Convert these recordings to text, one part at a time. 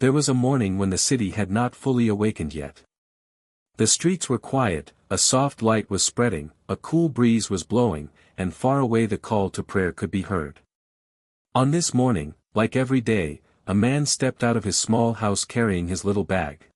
There was a morning when the city had not fully awakened yet. The streets were quiet, a soft light was spreading, a cool breeze was blowing, and far away the call to prayer could be heard. On this morning, like every day, a man stepped out of his small house carrying his little bag.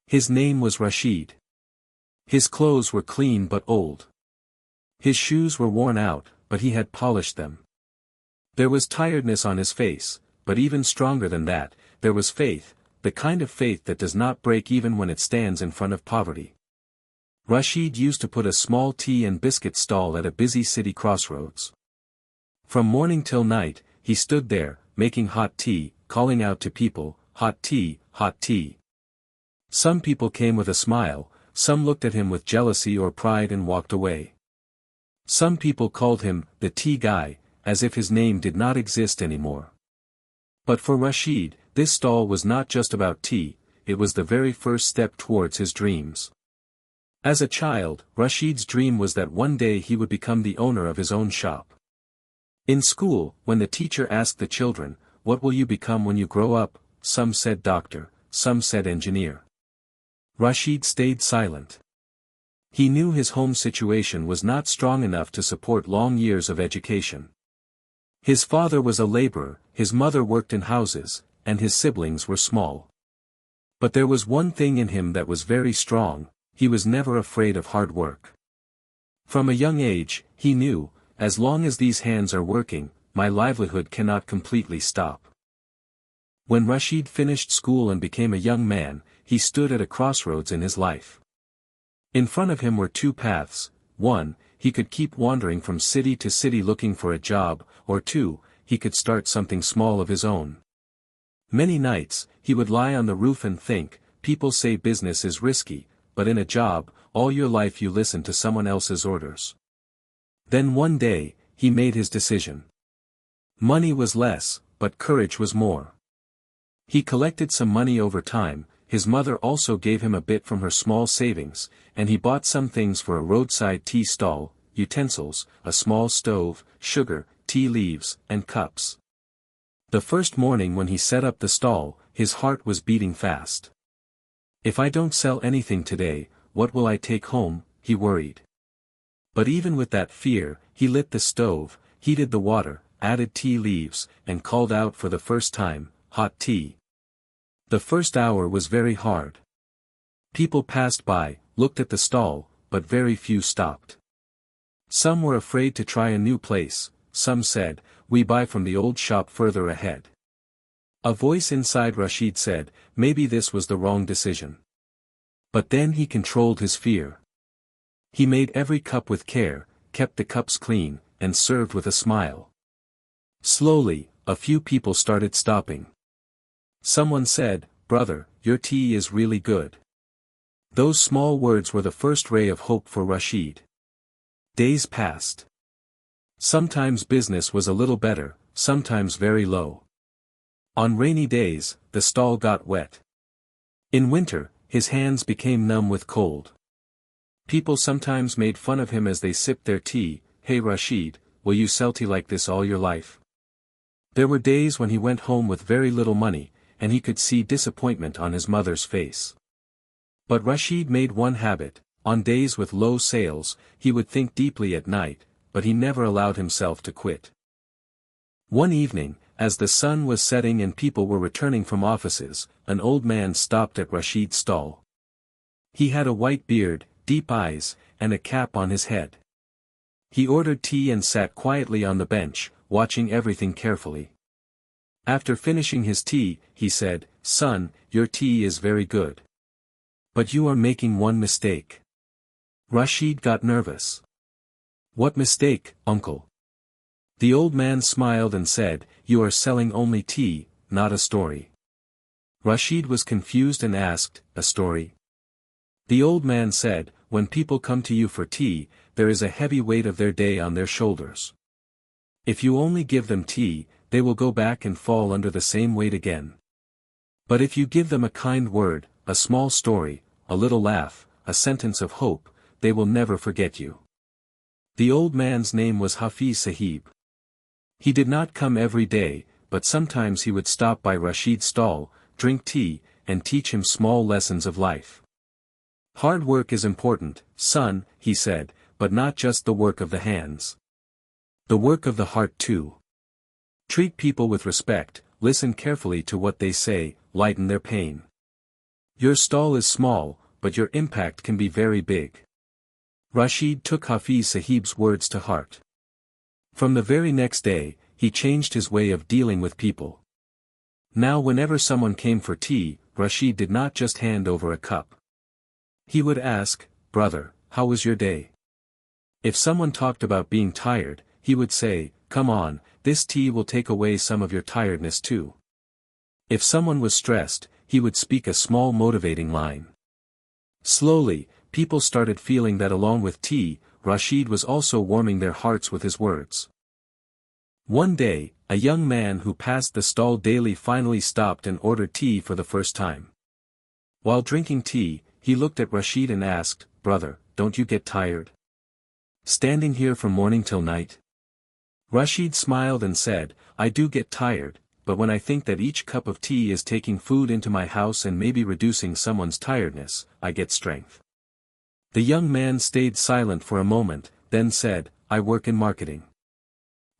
His name was Rashid. His clothes were clean but old. His shoes were worn out, but he had polished them. There was tiredness on his face, but even stronger than that, there was faith, the kind of faith that does not break even when it stands in front of poverty. Rashid used to put a small tea and biscuit stall at a busy city crossroads. From morning till night, he stood there, making hot tea, calling out to people, "Hot tea, hot tea." Some people came with a smile, some looked at him with jealousy or pride and walked away. Some people called him, the tea guy, as if his name did not exist anymore. But for Rashid, this stall was not just about tea, it was the very first step towards his dreams. As a child, Rashid's dream was that one day he would become the owner of his own shop. In school, when the teacher asked the children, "What will you become when you grow up?" some said doctor, some said engineer. Rashid stayed silent. He knew his home situation was not strong enough to support long years of education. His father was a laborer, his mother worked in houses, and his siblings were small. But there was one thing in him that was very strong: he was never afraid of hard work. From a young age, he knew, as long as these hands are working, my livelihood cannot completely stop. When Rashid finished school and became a young man, he stood at a crossroads in his life. In front of him were two paths: one, he could keep wandering from city to city looking for a job, or two, he could start something small of his own. Many nights, he would lie on the roof and think, people say business is risky, but in a job, all your life you listen to someone else's orders. Then one day, he made his decision. Money was less, but courage was more. He collected some money over time, his mother also gave him a bit from her small savings, and he bought some things for a roadside tea stall, utensils, a small stove, sugar, tea leaves, and cups. The first morning when he set up the stall, his heart was beating fast. "If I don't sell anything today, what will I take home?" he worried. But even with that fear, he lit the stove, heated the water, added tea leaves, and called out for the first time, "Hot tea." The first hour was very hard. People passed by, looked at the stall, but very few stopped. Some were afraid to try a new place, some said, "We buy from the old shop further ahead." A voice inside Rashid said, maybe this was the wrong decision. But then he controlled his fear. He made every cup with care, kept the cups clean, and served with a smile. Slowly, a few people started stopping. Someone said, "Brother, your tea is really good." Those small words were the first ray of hope for Rashid. Days passed. Sometimes business was a little better, sometimes very low. On rainy days, the stall got wet. In winter, his hands became numb with cold. People sometimes made fun of him as they sipped their tea. "Hey Rashid, will you sell tea like this all your life?" There were days when he went home with very little money, and he could see disappointment on his mother's face. But Rashid made one habit: on days with low sales, he would think deeply at night, but he never allowed himself to quit. One evening, as the sun was setting and people were returning from offices, an old man stopped at Rashid's stall. He had a white beard, deep eyes, and a cap on his head. He ordered tea and sat quietly on the bench, watching everything carefully. After finishing his tea, he said, "Son, your tea is very good. But you are making one mistake." Rashid got nervous. "What mistake, uncle?" The old man smiled and said, "You are selling only tea, not a story." Rashid was confused and asked, "A story?" The old man said, "When people come to you for tea, there is a heavy weight of their day on their shoulders. If you only give them tea, they will go back and fall under the same weight again. But if you give them a kind word, a small story, a little laugh, a sentence of hope, they will never forget you." The old man's name was Hafiz Sahib. He did not come every day, but sometimes he would stop by Rashid's stall, drink tea, and teach him small lessons of life. Hard work is important, son, he said, but not just the work of the hands. The work of the heart too. Treat people with respect, listen carefully to what they say, lighten their pain. Your stall is small, but your impact can be very big. Rashid took Hafiz Sahib's words to heart. From the very next day, he changed his way of dealing with people. Now whenever someone came for tea, Rashid did not just hand over a cup. He would ask, "Brother, how was your day?" If someone talked about being tired, he would say, "Come on, this tea will take away some of your tiredness too." If someone was stressed, he would speak a small motivating line. Slowly, people started feeling that along with tea, Rashid was also warming their hearts with his words. One day, a young man who passed the stall daily finally stopped and ordered tea for the first time. While drinking tea, he looked at Rashid and asked, "Brother, don't you get tired? Standing here from morning till night?" Rashid smiled and said, "I do get tired, but when I think that each cup of tea is taking food into my house and maybe reducing someone's tiredness, I get strength." The young man stayed silent for a moment, then said, "I work in marketing.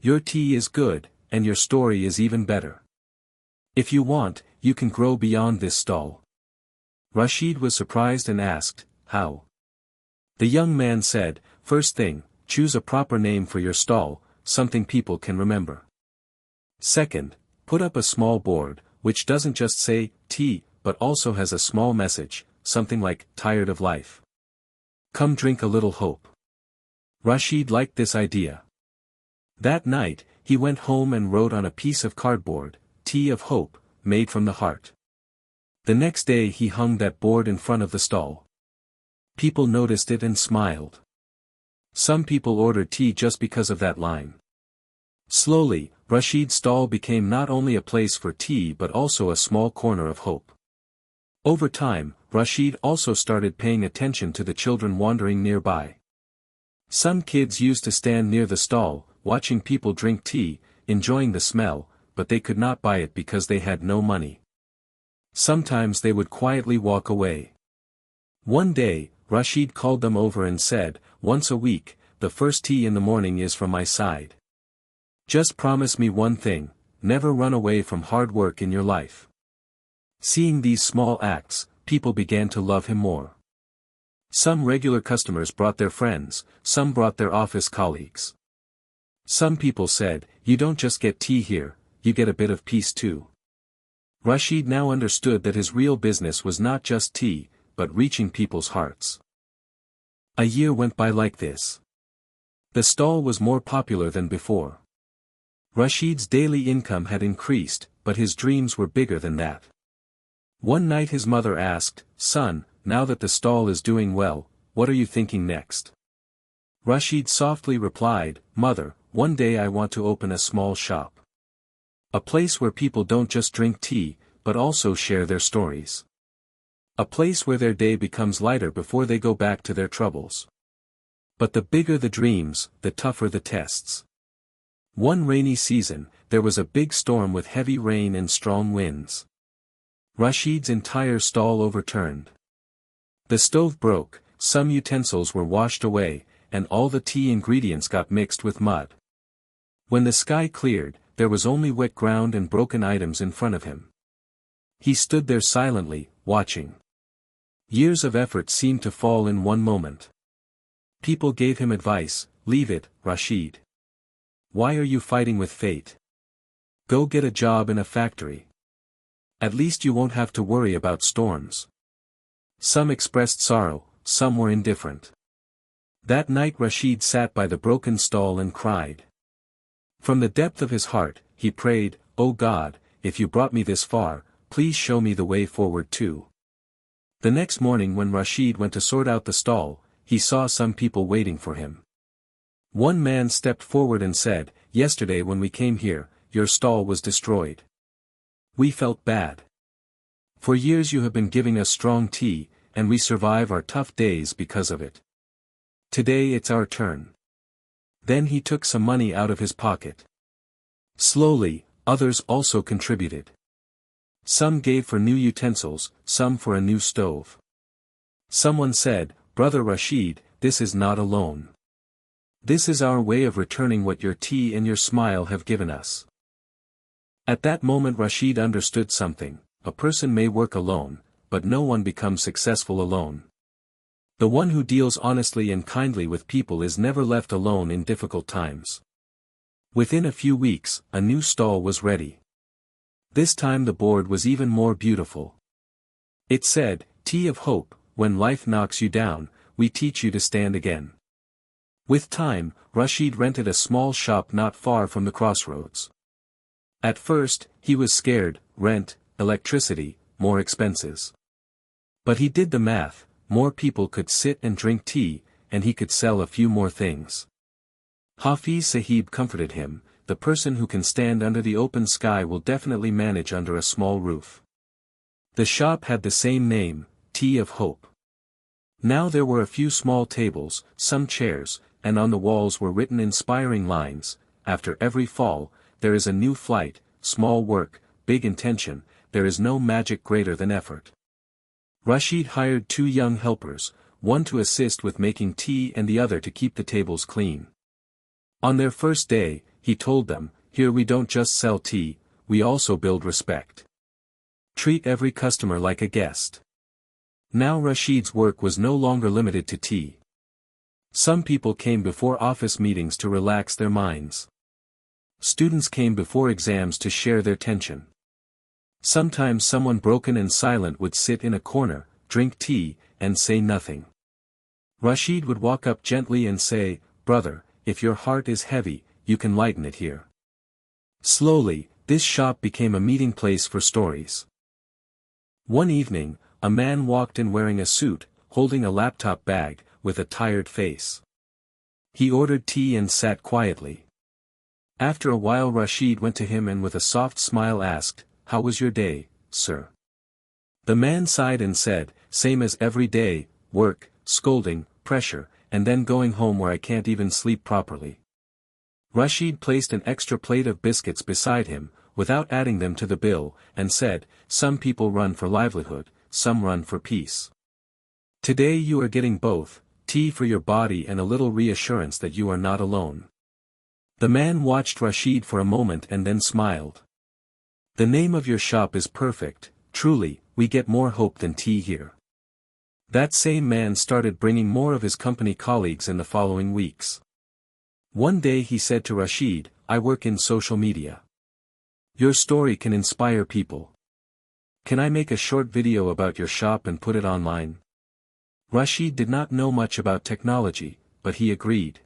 Your tea is good, and your story is even better. If you want, you can grow beyond this stall." Rashid was surprised and asked, "How?" The young man said, "First thing, choose a proper name for your stall, something people can remember. Second, put up a small board, which doesn't just say, tea, but also has a small message, something like, tired of life. Come drink a little hope." Rashid liked this idea. That night, he went home and wrote on a piece of cardboard, "Tea of Hope, made from the heart." The next day he hung that board in front of the stall. People noticed it and smiled. Some people ordered tea just because of that line. Slowly, Rashid's stall became not only a place for tea but also a small corner of hope. Over time, Rashid also started paying attention to the children wandering nearby. Some kids used to stand near the stall, watching people drink tea, enjoying the smell, but they could not buy it because they had no money. Sometimes they would quietly walk away. One day, Rashid called them over and said, "Once a week, the first tea in the morning is from my side. Just promise me one thing, never run away from hard work in your life." Seeing these small acts, people began to love him more. Some regular customers brought their friends, some brought their office colleagues. Some people said, "You don't just get tea here, you get a bit of peace too." Rashid now understood that his real business was not just tea, but reaching people's hearts. A year went by like this. The stall was more popular than before. Rashid's daily income had increased, but his dreams were bigger than that. One night his mother asked, "Son, now that the stall is doing well, what are you thinking next?" Rashid softly replied, "Mother, one day I want to open a small shop. A place where people don't just drink tea, but also share their stories. A place where their day becomes lighter before they go back to their troubles." But the bigger the dreams, the tougher the tests. One rainy season, there was a big storm with heavy rain and strong winds. Rashid's entire stall overturned. The stove broke, some utensils were washed away, and all the tea ingredients got mixed with mud. When the sky cleared, there was only wet ground and broken items in front of him. He stood there silently, watching. Years of effort seemed to fall in one moment. People gave him advice, "Leave it, Rashid. Why are you fighting with fate? Go get a job in a factory. At least you won't have to worry about storms." Some expressed sorrow, some were indifferent. That night Rashid sat by the broken stall and cried. From the depth of his heart, he prayed, "O God, if you brought me this far, please show me the way forward too." The next morning when Rashid went to sort out the stall, he saw some people waiting for him. One man stepped forward and said, "Yesterday when we came here, your stall was destroyed. We felt bad. For years you have been giving us strong tea, and we survive our tough days because of it. Today it's our turn." Then he took some money out of his pocket. Slowly, others also contributed. Some gave for new utensils, some for a new stove. Someone said, "Brother Rashid, this is not a loan. This is our way of returning what your tea and your smile have given us." At that moment Rashid understood something: a person may work alone, but no one becomes successful alone. The one who deals honestly and kindly with people is never left alone in difficult times. Within a few weeks, a new stall was ready. This time the board was even more beautiful. It said, "Tea of Hope, when life knocks you down, we teach you to stand again." With time, Rashid rented a small shop not far from the crossroads. At first, he was scared: rent, electricity, more expenses. But he did the math: more people could sit and drink tea, and he could sell a few more things. Hafiz Sahib comforted him: "The person who can stand under the open sky will definitely manage under a small roof." The shop had the same name, Tea of Hope. Now there were a few small tables, some chairs, and on the walls were written inspiring lines: "After every fall, there is a new flight, small work, big intention, there is no magic greater than effort." Rashid hired 2 young helpers, one to assist with making tea and the other to keep the tables clean. On their first day, he told them, "Here we don't just sell tea, we also build respect. Treat every customer like a guest." Now Rashid's work was no longer limited to tea. Some people came before office meetings to relax their minds. Students came before exams to share their tension. Sometimes someone broken and silent would sit in a corner, drink tea, and say nothing. Rashid would walk up gently and say, "Brother, if your heart is heavy, you can lighten it here." Slowly, this shop became a meeting place for stories. One evening, a man walked in wearing a suit, holding a laptop bag, with a tired face. He ordered tea and sat quietly. After a while Rashid went to him and with a soft smile asked, "How was your day, sir?" The man sighed and said, "Same as every day, work, scolding, pressure, and then going home where I can't even sleep properly." Rashid placed an extra plate of biscuits beside him, without adding them to the bill, and said, "Some people run for livelihood, some run for peace. Today you are getting both, tea for your body and a little reassurance that you are not alone." The man watched Rashid for a moment and then smiled. "The name of your shop is perfect, truly, we get more hope than tea here." That same man started bringing more of his company colleagues in the following weeks. One day he said to Rashid, "I work in social media. Your story can inspire people. Can I make a short video about your shop and put it online?" Rashid did not know much about technology, but he agreed.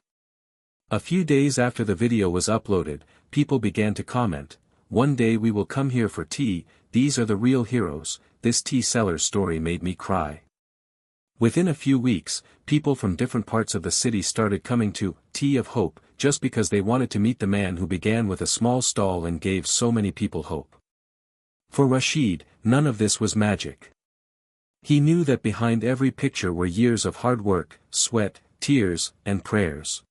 A few days after the video was uploaded, people began to comment, "One day we will come here for tea, these are the real heroes, this tea seller's story made me cry." Within a few weeks, people from different parts of the city started coming to Tea of Hope, just because they wanted to meet the man who began with a small stall and gave so many people hope. For Rashid, none of this was magic. He knew that behind every picture were years of hard work, sweat, tears, and prayers.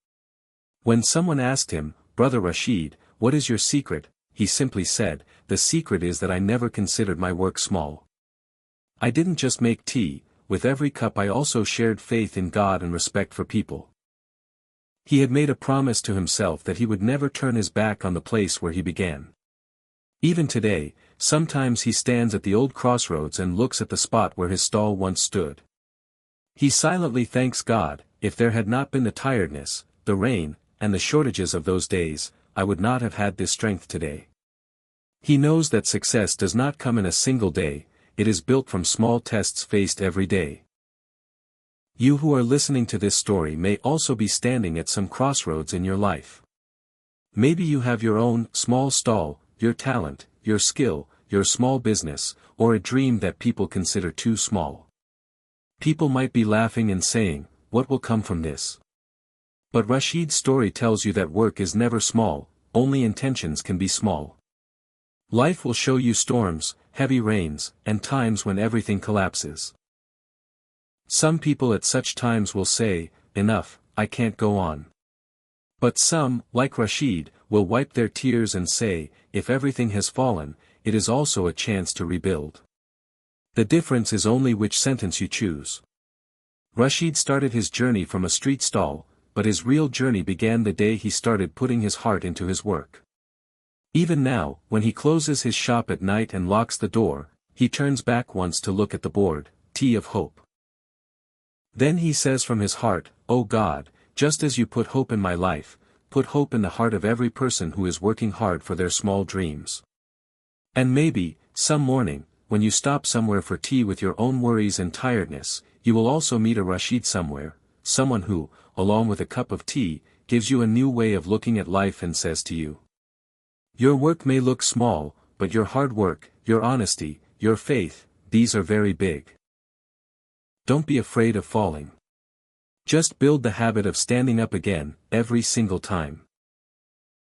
When someone asked him, "Brother Rashid, what is your secret?" he simply said, "The secret is that I never considered my work small. I didn't just make tea, with every cup I also shared faith in God and respect for people." He had made a promise to himself that he would never turn his back on the place where he began. Even today, sometimes he stands at the old crossroads and looks at the spot where his stall once stood. He silently thanks God: "If there had not been the tiredness, the rain, and the shortages of those days, I would not have had this strength today." He knows that success does not come in a single day, it is built from small tests faced every day. You who are listening to this story may also be standing at some crossroads in your life. Maybe you have your own small stall, your talent, your skill, your small business, or a dream that people consider too small. People might be laughing and saying, "What will come from this?" But Rashid's story tells you that work is never small, only intentions can be small. Life will show you storms, heavy rains, and times when everything collapses. Some people at such times will say, "Enough, I can't go on." But some, like Rashid, will wipe their tears and say, "If everything has fallen, it is also a chance to rebuild. The difference is only which sentence you choose. Rashid started his journey from a street stall, but his real journey began the day he started putting his heart into his work. Even now, when he closes his shop at night and locks the door, he turns back once to look at the board, Tea of Hope. Then he says from his heart, "Oh God, just as you put hope in my life, put hope in the heart of every person who is working hard for their small dreams." And maybe, some morning, when you stop somewhere for tea with your own worries and tiredness, you will also meet a Rashid somewhere, someone who, along with a cup of tea, gives you a new way of looking at life and says to you, "Your work may look small, but your hard work, your honesty, your faith, these are very big. Don't be afraid of falling. Just build the habit of standing up again, every single time."